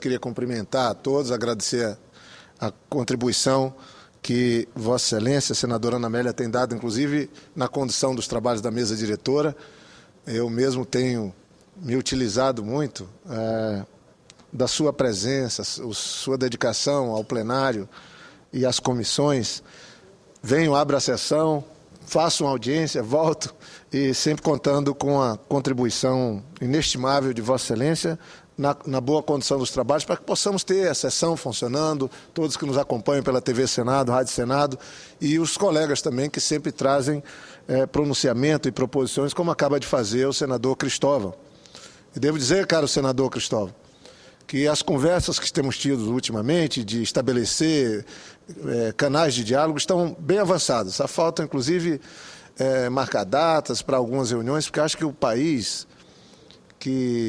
queria cumprimentar a todos, agradecer a contribuição que Vossa Excelência, a senadora Ana Amélia, tem dado, inclusive, na condução dos trabalhos da mesa diretora. Eu mesmo tenho me utilizado muito da sua presença, sua dedicação ao plenário e às comissões. Venho, abro a sessão, faço uma audiência, volto e sempre contando com a contribuição inestimável de Vossa Excelência na boa condução dos trabalhos, para que possamos ter a sessão funcionando, todos que nos acompanham pela TV Senado, Rádio Senado, e os colegas também que sempre trazem pronunciamento e proposições, como acaba de fazer o senador Cristóvão. E devo dizer, caro senador Cristóvão, que as conversas que temos tido ultimamente de estabelecer canais de diálogo estão bem avançadas. Só falta, inclusive, marcar datas para algumas reuniões, porque acho que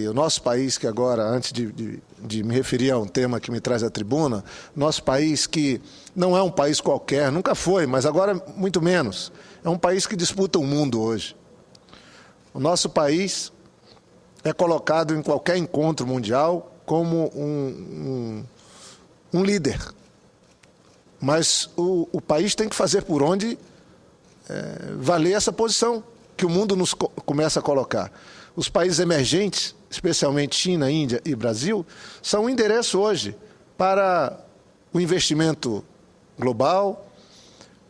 o nosso país, que agora, antes de me referir a um tema que me traz à tribuna, nosso país que não é um país qualquer, nunca foi, mas agora muito menos, é um país que disputa o mundo hoje. O nosso país é colocado em qualquer encontro mundial como um líder. Mas o país tem que fazer por onde valer essa posição que o mundo nos começa a colocar. Os países emergentes, especialmente China, Índia e Brasil, são um endereço hoje para o investimento global,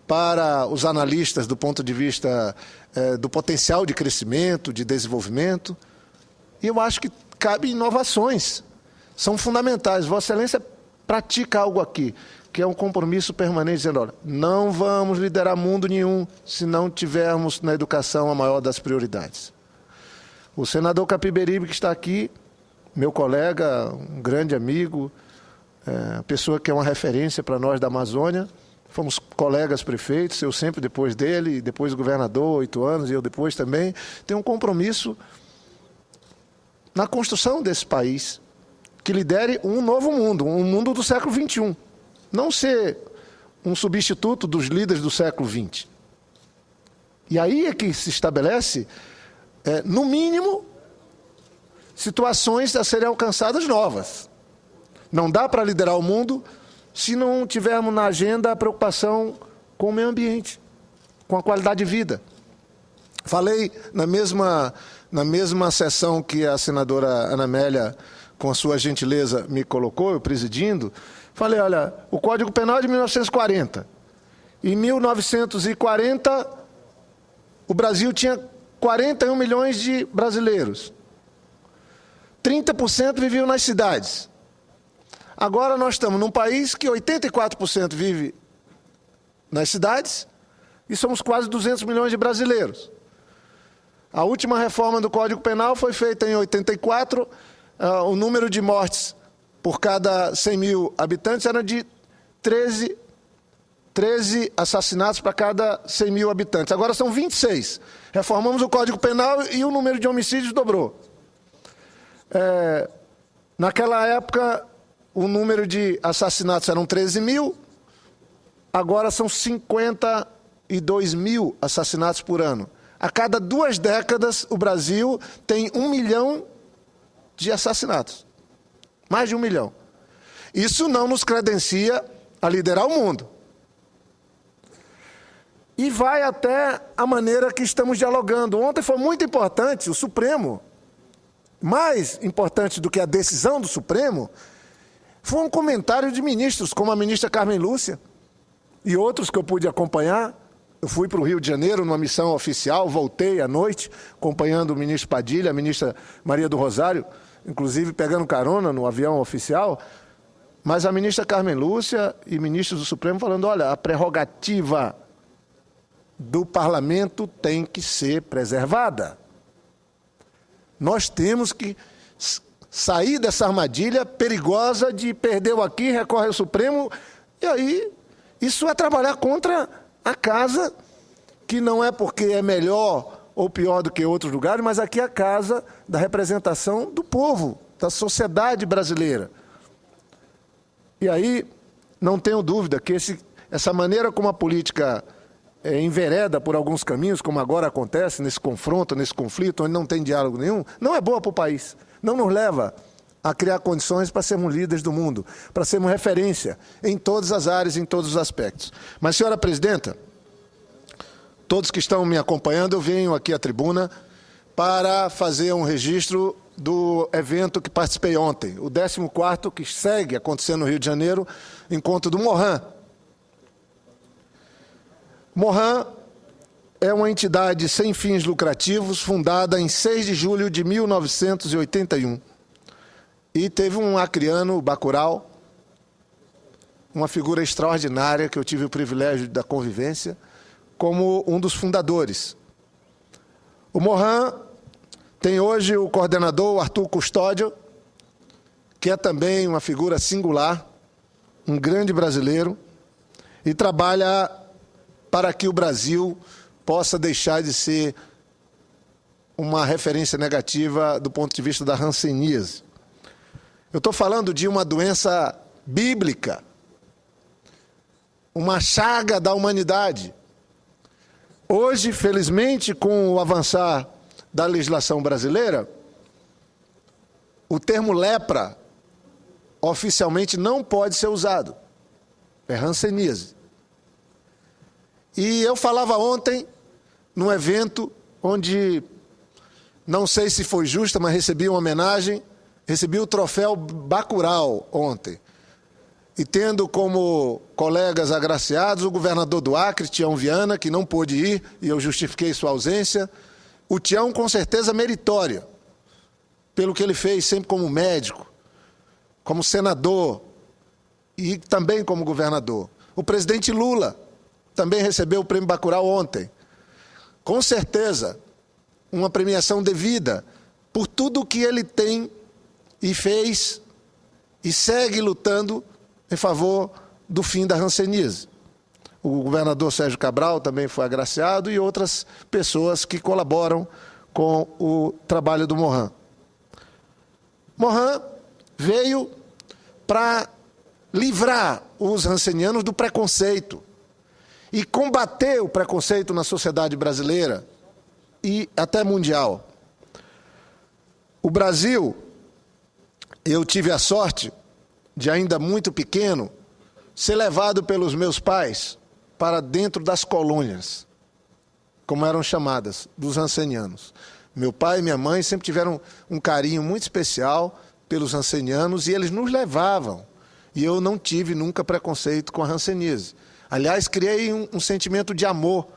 para os analistas do ponto de vista do potencial de crescimento, de desenvolvimento. E eu acho que cabe inovações, são fundamentais. Vossa Excelência pratica algo aqui, que é um compromisso permanente, dizendo, olha, não vamos liderar mundo nenhum se não tivermos na educação a maior das prioridades. O senador Capiberibe, que está aqui, meu colega, um grande amigo, pessoa que é uma referência para nós da Amazônia, fomos colegas prefeitos, eu sempre depois dele, depois governador, 8 anos, e eu depois também, tenho um compromisso na construção desse país, que lidere um novo mundo, um mundo do século XXI. Não ser um substituto dos líderes do século XX. E aí é que se estabelece, no mínimo, situações a serem alcançadas novas. Não dá para liderar o mundo se não tivermos na agenda a preocupação com o meio ambiente, com a qualidade de vida. Falei na mesma sessão que a senadora Ana Amélia, com a sua gentileza, me colocou, eu presidindo, falei, olha, o Código Penal é de 1940. Em 1940, o Brasil tinha 41 milhões de brasileiros. 30% viviam nas cidades. Agora nós estamos num país que 84% vive nas cidades e somos quase 200 milhões de brasileiros. A última reforma do Código Penal foi feita em 84, o número de mortes por cada 100 mil habitantes era de 13 assassinatos para cada 100 mil habitantes. Agora são 26. Reformamos o Código Penal e o número de homicídios dobrou. Naquela época, o número de assassinatos eram 13 mil, agora são 52 mil assassinatos por ano. A cada 2 décadas, o Brasil tem 1 milhão de assassinatos. Mais de 1 milhão. Isso não nos credencia a liderar o mundo. E vai até a maneira que estamos dialogando. Ontem foi muito importante, o Supremo, mais importante do que a decisão do Supremo, foi um comentário de ministros, como a ministra Carmen Lúcia e outros que eu pude acompanhar. Eu fui para o Rio de Janeiro numa missão oficial, voltei à noite, acompanhando o ministro Padilha, a ministra Maria do Rosário, inclusive pegando carona no avião oficial, mas a ministra Carmen Lúcia e ministros do Supremo falando, olha, a prerrogativa do parlamento tem que ser preservada. Nós temos que sair dessa armadilha perigosa de perder aqui, recorre ao Supremo, e aí isso é trabalhar contra a casa, que não é porque é melhor ou pior do que outros lugares, mas aqui é a casa da representação do povo, da sociedade brasileira. E aí, não tenho dúvida que essa maneira como a política envereda por alguns caminhos, como agora acontece, nesse confronto, nesse conflito, onde não tem diálogo nenhum, não é boa para o país. Não nos leva a criar condições para sermos líderes do mundo, para sermos referência em todas as áreas, em todos os aspectos. Mas, senhora presidenta, todos que estão me acompanhando, eu venho aqui à tribuna para fazer um registro do evento que participei ontem, o 14º, que segue acontecendo no Rio de Janeiro, encontro do Mohan. Mohan é uma entidade sem fins lucrativos, fundada em 6 de julho de 1981. E teve um acriano, Bacurau, uma figura extraordinária que eu tive o privilégio da convivência, como um dos fundadores. O Mohan tem hoje o coordenador, o Arthur Custódio, que é também uma figura singular, um grande brasileiro, e trabalha para que o Brasil possa deixar de ser uma referência negativa do ponto de vista da hanseníase. Eu estou falando de uma doença bíblica, uma chaga da humanidade. Hoje, felizmente, com o avançar da legislação brasileira, o termo lepra oficialmente não pode ser usado. É hanseníase. E eu falava ontem, num evento onde, não sei se foi justa, mas recebi uma homenagem, recebi o troféu Bacurau ontem. E tendo como colegas agraciados o governador do Acre, Tião Viana, que não pôde ir, e eu justifiquei sua ausência. O Tião, com certeza, meritória, pelo que ele fez sempre como médico, como senador e também como governador. O presidente Lula também recebeu o prêmio Bacurau ontem. Com certeza, uma premiação devida por tudo o que ele tem e fez e segue lutando em favor do fim da hanseníase. O governador Sérgio Cabral também foi agraciado e outras pessoas que colaboram com o trabalho do Mohan. Mohan veio para livrar os hansenianos do preconceito e combater o preconceito na sociedade brasileira e até mundial. O Brasil, eu tive a sorte de, ainda muito pequeno, ser levado pelos meus pais para dentro das colônias, como eram chamadas, dos hansenianos. Meu pai e minha mãe sempre tiveram um carinho muito especial pelos hansenianos e eles nos levavam. E eu não tive nunca preconceito com a hanseníase. Aliás, criei um sentimento de amor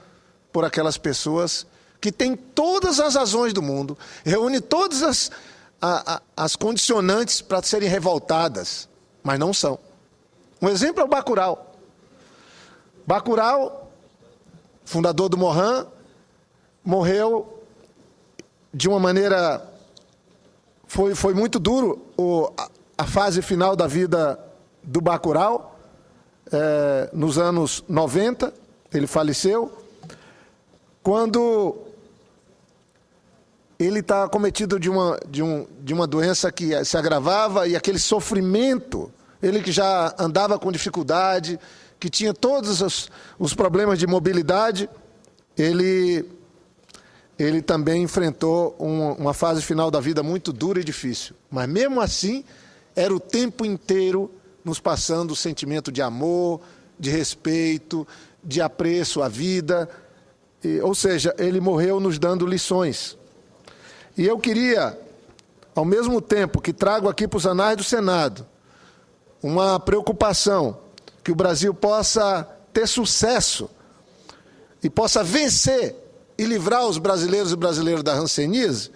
por aquelas pessoas que têm todas as razões do mundo, reúne todas as condicionantes para serem revoltadas, mas não são. Um exemplo é o Bacurau. Bacurau, fundador do Mohan, morreu de uma maneira... Foi muito duro a fase final da vida do Bacurau. Nos anos 90, ele faleceu. Quando ele está acometido de uma doença que se agravava, e aquele sofrimento, ele que já andava com dificuldade, que tinha todos os problemas de mobilidade, ele também enfrentou uma fase final da vida muito dura e difícil. Mas mesmo assim, era o tempo inteiro nos passando o sentimento de amor, de respeito, de apreço à vida. Ou seja, ele morreu nos dando lições. E eu queria, ao mesmo tempo que trago aqui para os anais do Senado, uma preocupação que o Brasil possa ter sucesso e possa vencer e livrar os brasileiros e brasileiras da hanseníase,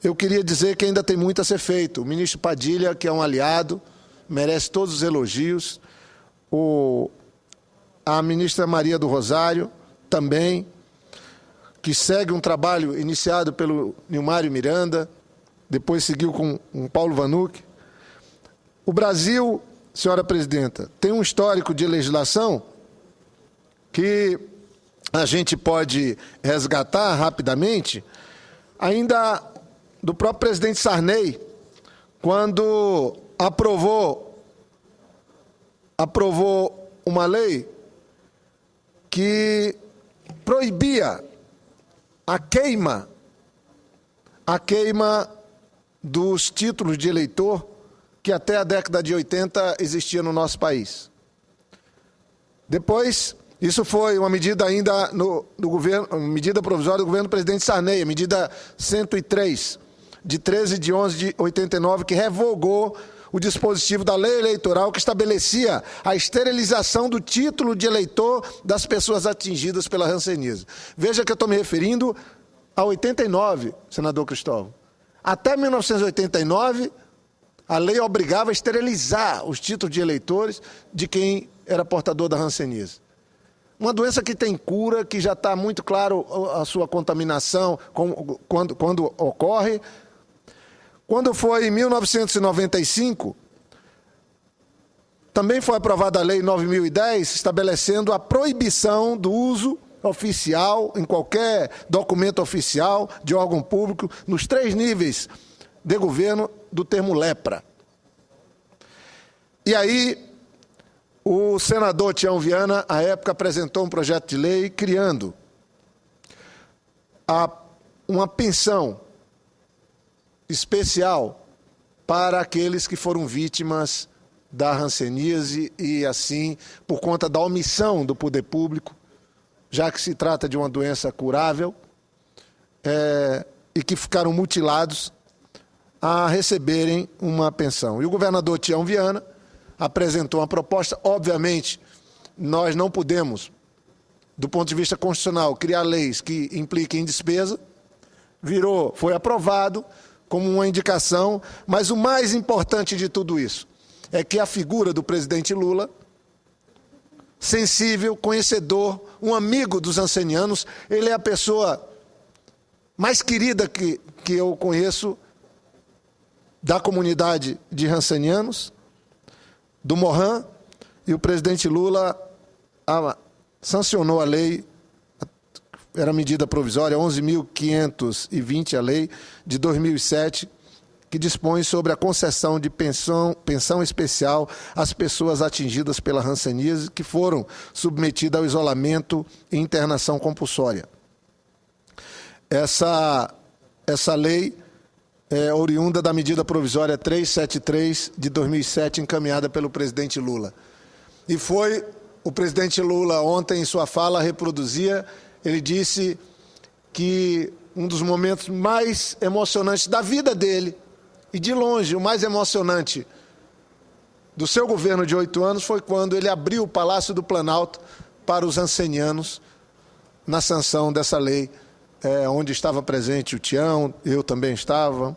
eu queria dizer que ainda tem muito a ser feito. O ministro Padilha, que é um aliado, merece todos os elogios. A ministra Maria do Rosário, também, que segue um trabalho iniciado pelo Nilmário Miranda, depois seguiu com o Paulo Vanuc. O Brasil, senhora presidenta, tem um histórico de legislação que a gente pode resgatar rapidamente, ainda do próprio presidente Sarney, quando aprovou uma lei que proibia a queima dos títulos de eleitor que até a década de 80 existia no nosso país. Depois, isso foi uma medida ainda no governo, medida provisória do governo do presidente Sarney, a medida 103, de 13 de 11 de 89, que revogou o dispositivo da lei eleitoral que estabelecia a esterilização do título de eleitor das pessoas atingidas pela hanseníase. Veja que eu estou me referindo a 89, senador Cristóvão. Até 1989, a lei obrigava a esterilizar os títulos de eleitores de quem era portador da hanseníase. Uma doença que tem cura, que já está muito claro a sua contaminação quando ocorre. Quando foi em 1995, também foi aprovada a Lei 9.010, estabelecendo a proibição do uso oficial, em qualquer documento oficial de órgão público, nos 3 níveis de governo, do termo lepra. E aí, o senador Tião Viana, à época, apresentou um projeto de lei criando uma pensão especial para aqueles que foram vítimas da hanseníase e, assim, por conta da omissão do poder público, já que se trata de uma doença curável, e que ficaram mutilados, a receberem uma pensão. E o governador Tião Viana apresentou uma proposta. Obviamente, nós não podemos, do ponto de vista constitucional, criar leis que impliquem despesa. Foi aprovado como uma indicação, mas o mais importante de tudo isso é que a figura do presidente Lula, sensível, conhecedor, um amigo dos hansenianos, ele é a pessoa mais querida que eu conheço da comunidade de hansenianos, do Morran, e o presidente Lula sancionou a lei, era medida provisória 11.520, a lei de 2007, que dispõe sobre a concessão de pensão especial às pessoas atingidas pela hanseníase que foram submetidas ao isolamento e internação compulsória. Essa lei é oriunda da medida provisória 373 de 2007, encaminhada pelo presidente Lula. E foi o presidente Lula, ontem, em sua fala, reproduzia. Ele disse que um dos momentos mais emocionantes da vida dele, e de longe o mais emocionante do seu governo de 8 anos, foi quando ele abriu o Palácio do Planalto para os hansenianos na sanção dessa lei, onde estava presente o Tião, eu também estava,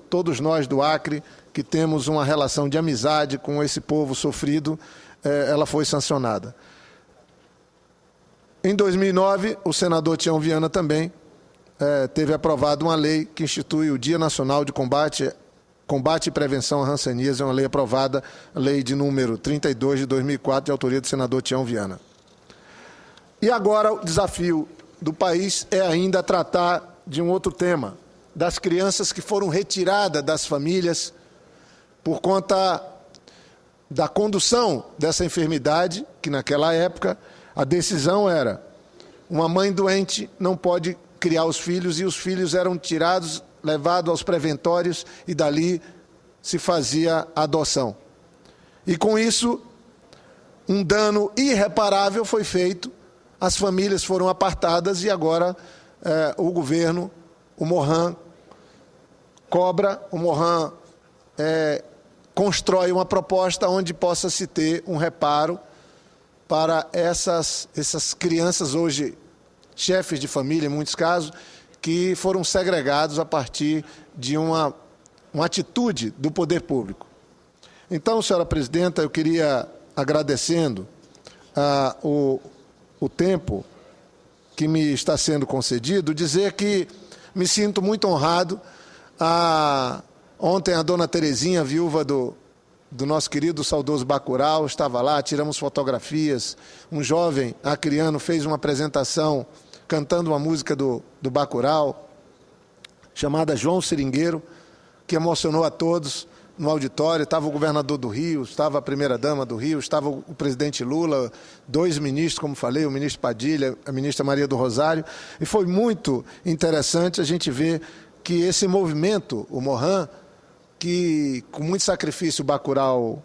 todos nós do Acre, que temos uma relação de amizade com esse povo sofrido, ela foi sancionada. Em 2009, o senador Tião Viana também teve aprovado uma lei que institui o Dia Nacional de Combate e Prevenção à Hanseníase, uma lei aprovada, a lei de número 32 de 2004, de autoria do senador Tião Viana. E agora o desafio do país é ainda tratar de um outro tema, das crianças que foram retiradas das famílias por conta da condução dessa enfermidade, que naquela época a decisão era: uma mãe doente não pode criar os filhos, e os filhos eram tirados, levados aos preventórios, e dali se fazia a adoção. E com isso, um dano irreparável foi feito, as famílias foram apartadas, e agora o governo, o Morran, cobra, o Morran constrói uma proposta onde possa se ter um reparo para essas crianças hoje, chefes de família, em muitos casos, que foram segregados a partir de uma atitude do poder público. Então, senhora presidenta, eu queria, agradecendo o tempo que me está sendo concedido, dizer que me sinto muito honrado. Ontem a dona Terezinha, viúva do nosso querido saudoso Bacurau, estava lá, tiramos fotografias. Um jovem acriano fez uma apresentação cantando uma música do Bacurau, chamada João Seringueiro, que emocionou a todos no auditório. Estava o governador do Rio, estava a primeira-dama do Rio, estava o presidente Lula, 2 ministros, como falei, o ministro Padilha, a ministra Maria do Rosário, e foi muito interessante a gente ver que esse movimento, o Mohan, que com muito sacrifício o Bacurau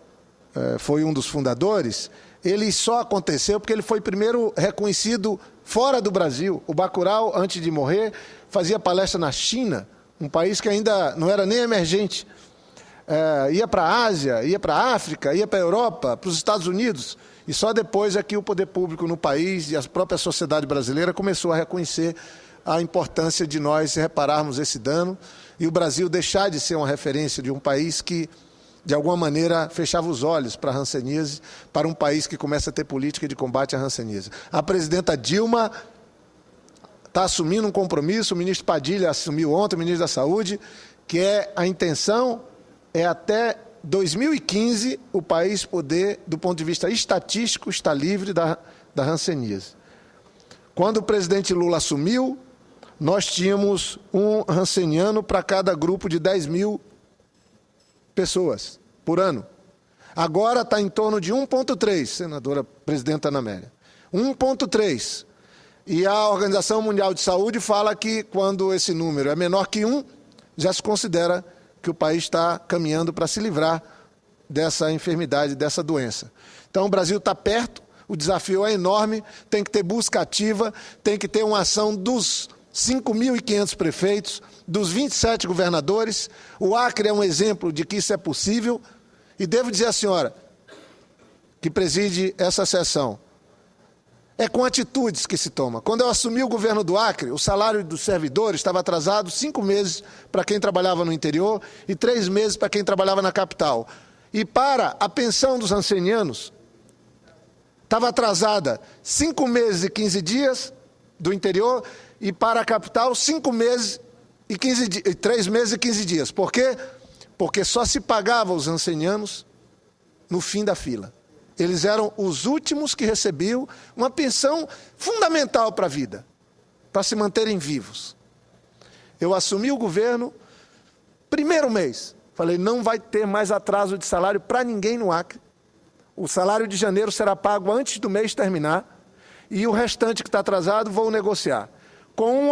foi um dos fundadores, ele só aconteceu porque ele foi primeiro reconhecido fora do Brasil. O Bacurau, antes de morrer, fazia palestra na China, um país que ainda não era nem emergente. Ia para a Ásia, ia para a África, ia para a Europa, para os Estados Unidos. E só depois é que o poder público no país e a própria sociedade brasileira começou a reconhecer a importância de nós repararmos esse dano e o Brasil deixar de ser uma referência de um país que, de alguma maneira, fechava os olhos para a hanseníase, para um país que começa a ter política de combate à hanseníase. A presidenta Dilma está assumindo um compromisso, o ministro Padilha assumiu ontem, o ministro da Saúde, que a intenção é até 2015 o país poder, do ponto de vista estatístico, estar livre da hanseníase. Quando o presidente Lula assumiu, nós tínhamos um hanseniano para cada grupo de 10 mil pessoas por ano. Agora está em torno de 1,3, senadora presidenta Ana Amélia. 1,3. E a Organização Mundial de Saúde fala que quando esse número é menor que 1, já se considera que o país está caminhando para se livrar dessa enfermidade, dessa doença. Então o Brasil está perto, o desafio é enorme, tem que ter busca ativa, tem que ter uma ação dos 5.500 prefeitos, dos 27 governadores. O Acre é um exemplo de que isso é possível. E devo dizer à senhora, que preside essa sessão, é com atitudes que se toma. Quando eu assumi o governo do Acre, o salário dos servidores estava atrasado 5 meses para quem trabalhava no interior e 3 meses para quem trabalhava na capital. E para a pensão dos ancenianos, estava atrasada 5 meses e 15 dias do interior e para a capital 5 meses e 3 meses e 15 dias. Por quê? Porque só se pagava os ancenianos no fim da fila. Eles eram os últimos que recebiam uma pensão fundamental para a vida, para se manterem vivos. Eu assumi o governo, primeiro mês, falei, não vai ter mais atraso de salário para ninguém no Acre. O salário de janeiro será pago antes do mês terminar e o restante que está atrasado vou negociar. Com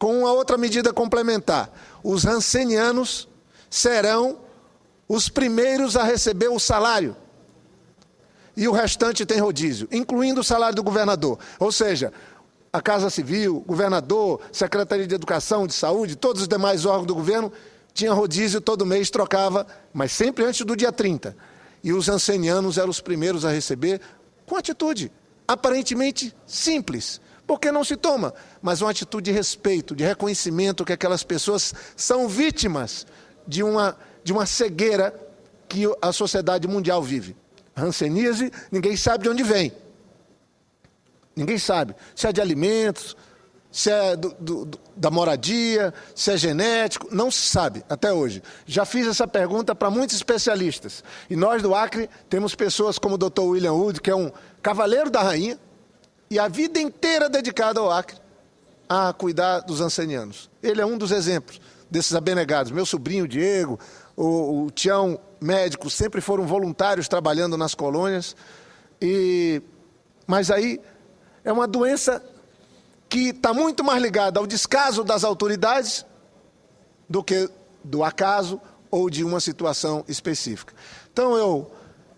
uma outra medida complementar, os hansenianos serão os primeiros a receber o salário. E o restante tem rodízio, incluindo o salário do governador. Ou seja, a Casa Civil, governador, Secretaria de Educação, de Saúde, todos os demais órgãos do governo, tinha rodízio todo mês, trocava, mas sempre antes do dia 30. E os ancenianos eram os primeiros a receber com atitude aparentemente simples, porque não se toma, mas uma atitude de respeito, de reconhecimento que aquelas pessoas são vítimas de uma cegueira que a sociedade mundial vive. Hanseníase, ninguém sabe de onde vem. Ninguém sabe se é de alimentos, se é da moradia, se é genético, não se sabe até hoje. Já fiz essa pergunta para muitos especialistas. E nós do Acre temos pessoas como o Dr. William Wood, que é um cavaleiro da rainha, e a vida inteira dedicada ao Acre a cuidar dos ancenianos. Ele é um dos exemplos desses abnegados. Meu sobrinho Diego, o Tião, médico, sempre foram voluntários trabalhando nas colônias. Mas aí é uma doença que está muito mais ligada ao descaso das autoridades do que do acaso ou de uma situação específica. Então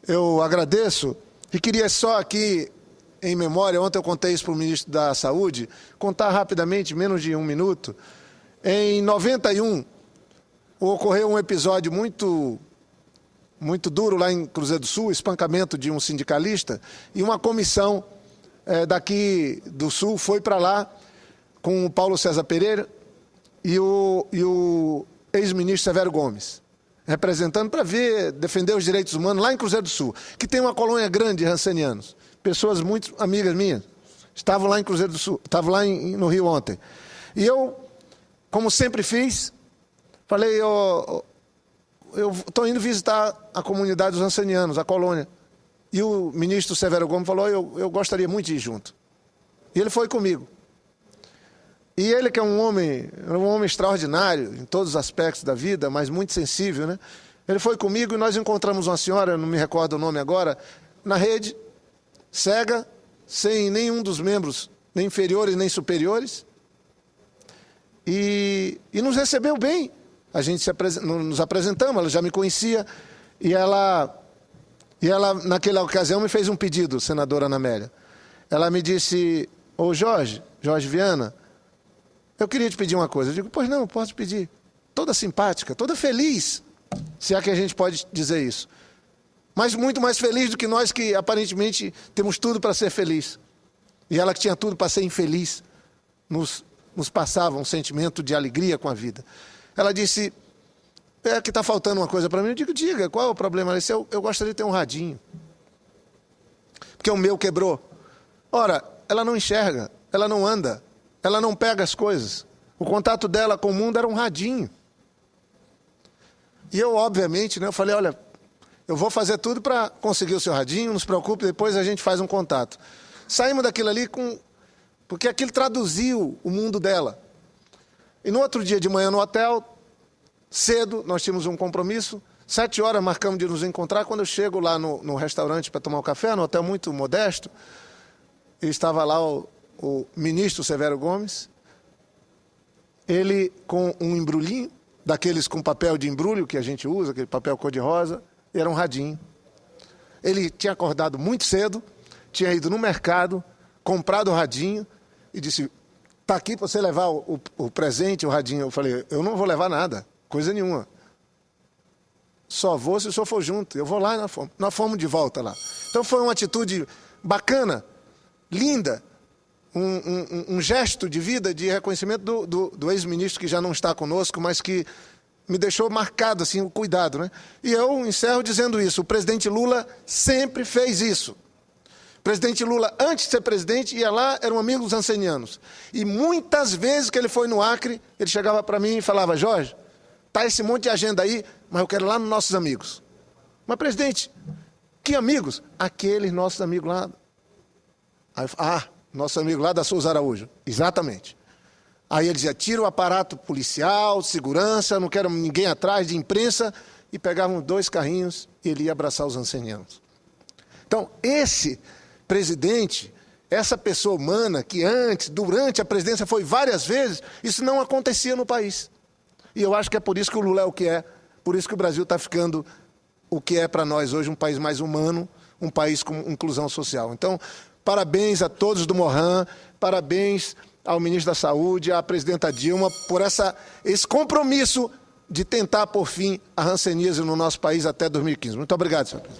eu agradeço e queria só aqui, em memória, ontem eu contei isso para o ministro da Saúde, contar rapidamente, menos de 1 minuto. Em 91, ocorreu um episódio muito duro lá em Cruzeiro do Sul, espancamento de um sindicalista, e uma comissão daqui do Sul foi para lá com o Paulo César Pereira e o ex-ministro Severo Gomes, representando para defender os direitos humanos lá em Cruzeiro do Sul, que tem uma colônia grande de hansenianos. Pessoas muito amigas minhas estavam lá em Cruzeiro do Sul, estavam lá no Rio ontem. E eu, como sempre fiz, falei, eu estou indo visitar a comunidade dos hansenianos, a colônia. E o ministro Severo Gomes falou, eu gostaria muito de ir junto. E ele foi comigo. E ele, que é um homem extraordinário em todos os aspectos da vida, mas muito sensível, né? Ele foi comigo e nós encontramos uma senhora, não me recordo o nome agora, na rede, cega, sem nenhum dos membros, nem inferiores nem superiores. e nos recebeu bem. A gente nos apresentamos, ela já me conhecia, e ela, naquela ocasião, me fez um pedido, senadora Ana Amélia. Ela me disse: ô Jorge Viana, eu queria te pedir uma coisa. Eu digo: pois não, posso pedir. Toda simpática, toda feliz, se é que a gente pode dizer isso. Mas muito mais feliz do que nós que aparentemente temos tudo para ser feliz. E ela que tinha tudo para ser infeliz, nos passava um sentimento de alegria com a vida. Ela disse: é que está faltando uma coisa para mim. Eu digo: diga, qual é o problema? Ela disse: eu gostaria de ter um radinho, porque o meu quebrou. Ora, ela não enxerga, ela não anda, ela não pega as coisas. O contato dela com o mundo era um radinho. E eu, obviamente, eu falei: olha, eu vou fazer tudo para conseguir o seu radinho, não se preocupe, depois a gente faz um contato. Saímos daquilo ali porque aquilo traduziu o mundo dela. E no outro dia de manhã no hotel, cedo, nós tínhamos um compromisso, 7 horas marcamos de nos encontrar. Quando eu chego lá no restaurante para tomar um café, no hotel muito modesto, e estava lá o ministro Severo Gomes, ele com um embrulhinho, daqueles com papel de embrulho que a gente usa, aquele papel cor-de-rosa, e era um radinho. Ele tinha acordado muito cedo, tinha ido no mercado, comprado o radinho, e disse: está aqui para você levar o presente, o radinho. Eu falei: eu não vou levar nada, coisa nenhuma. Só vou se o senhor for junto. Eu vou lá, nós fomos de volta lá. Então foi uma atitude bacana, linda, um gesto de vida, de reconhecimento do ex-ministro que já não está conosco, mas que me deixou marcado assim, o cuidado, né? E eu encerro dizendo isso: o presidente Lula sempre fez isso. O presidente Lula, antes de ser presidente, ia lá, era um amigo dos ancenianos. E muitas vezes que ele foi no Acre, ele chegava para mim e falava: Jorge, tá esse monte de agenda aí, mas eu quero ir lá nos nossos amigos. Mas, presidente, que amigos? Aqueles nossos amigos lá. Aí eu, nosso amigo lá da Souza Araújo. Exatamente. Aí ele dizia: tira o aparato policial, segurança, não quero ninguém atrás, de imprensa, e pegavam 2 carrinhos e ele ia abraçar os ancenianos. Então, esse presidente, essa pessoa humana que antes, durante a presidência foi várias vezes, isso não acontecia no país. E eu acho que é por isso que o Lula é o que é, por isso que o Brasil está ficando o que é para nós hoje, um país mais humano, um país com inclusão social. Então, parabéns a todos do Morran, parabéns ao ministro da Saúde, à presidenta Dilma, por esse compromisso de tentar, por fim, a hanseníase no nosso país até 2015. Muito obrigado, senhor presidente.